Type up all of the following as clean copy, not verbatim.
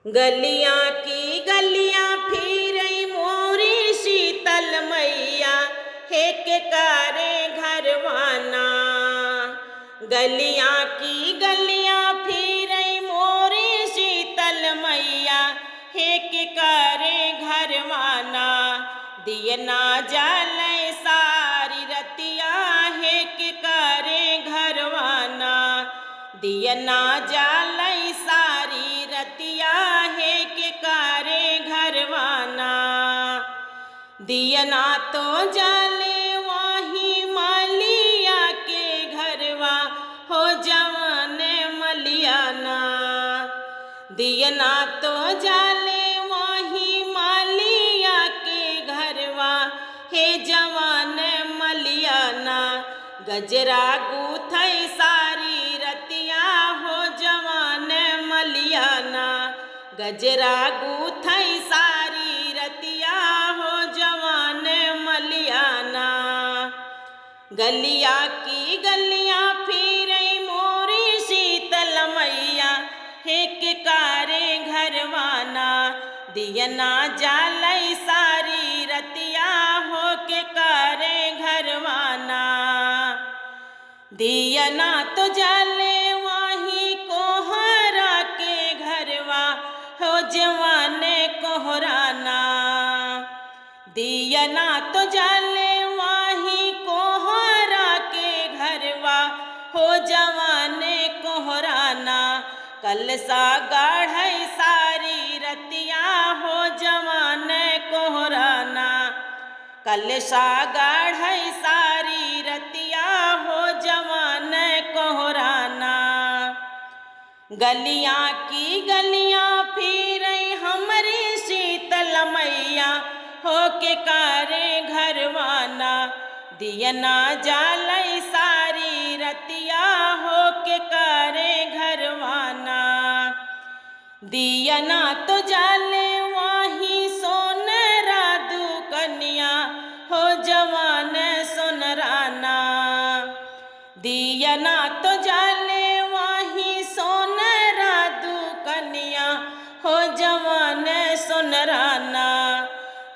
गलियां की गलियां फिरई मोरी शीतल मैया, हे के कारे घरवाना। गलियां की गलियां फिरई मोरी शीतल मैया, हे के कारे घरवाना। दियना जाले सारी रतिया, हे के कारे घरवाना। दियना जाले सारी रतिया, हे के कारे घरवाना। दियना तो जाले वाही मालिया के घरवा, हो जवान मलियाना। दियना तो जाले वाही मालिया के घरवा, हे जवान मलियाना। गजरा गूथई सारी रतिया, हो जवान मलियाना। गजरा गूथई सारी रतिया, हो जवान मलियाना। गलिया की गलियां फिरई मोरी शीतल मैया, हे के कारे घरवाना। दियना जालई सारी रतिया, हो के कारे घरवाना। दियना तो जाले वाही कोहरा के घरवा, हो जवान कोहराना। दियना तो जाले वाही कोहरा के घरवा, हो जवान कोहराना। कलसा गाढ़ई सारी रतिया, हो जवान कोहराना। कलसा गाढ़ई सारी रतिया, हो जवान कोहराना। गलियां की गलियां फिरई हमरी शीतल मैया, हो के कारे घरवाना। दियना जालई सारी रतिया, हो के कारे घरवाना। दियना तो जाले वाही सोनरा दुकनिया, हो जवान सोनराना। दियना तो जाले वाही सोनरा दुकनिया, हो जवान सोनराना।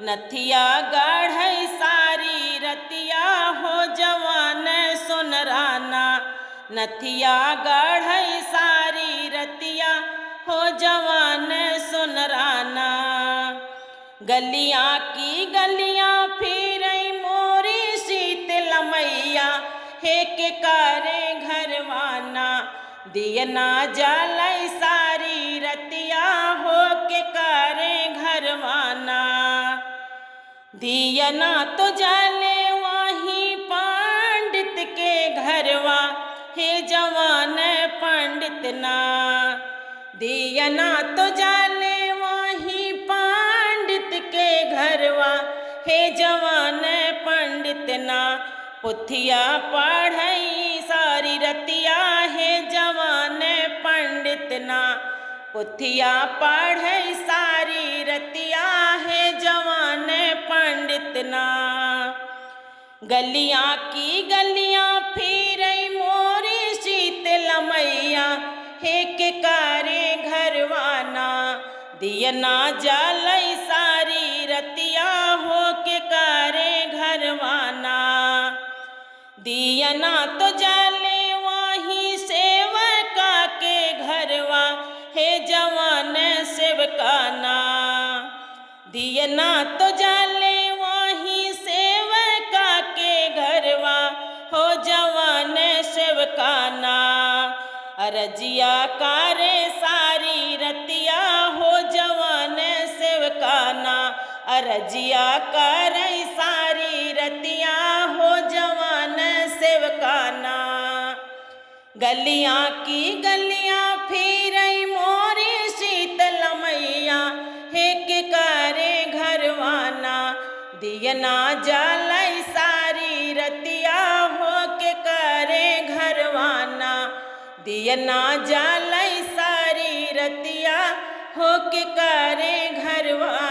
नथिया गाढ़ई सारी रतिया, हो जवान सोनराना। नथिया गाढ़ई सारी रतिया, हो जवान सोनराना। गलियां की गलियां फिरई मोरी शीतल मैया, हे के कारे घरवाना। दियना जालई सारी रतिया, हो के कारे घरवाना। दियना तो जाले वाही पंडित के घरवा, हे जवान पंडितना। दियना तो जाले वाही पंडित के घरवा, हे जवान पंडितना। पुथिया पढ़ई सारी रतिया, हे जवान पंडितना। पुथिया पढ़ई सारी रतिया, हे जवान पंडितना। गलियां की गलियां फिरई मोरी शीतल मैया, हे के कारे घरवाना। दियना जालई सारी रतिया, हो के कारे घरवाना। दियना तो जाले वाही सेवका के घरवा, हे जवान सेवकाना। दियना तो जाले वाही सेवका के घरवा, हो जवान सेवकाना। अरजिया कारे सारी रतिया, हो जवान सेवकाना। अरजिया कारे सारी रतिया, हो जवान सेवकाना। गलियां की गलियां फिरई मोरी शीतल मैया, हे के कारे घरवाना। दियना जालई सारी रतिया, हो के कारे घरवाना। दियना जालई सारी रतिया, हो के कारे घरवाना।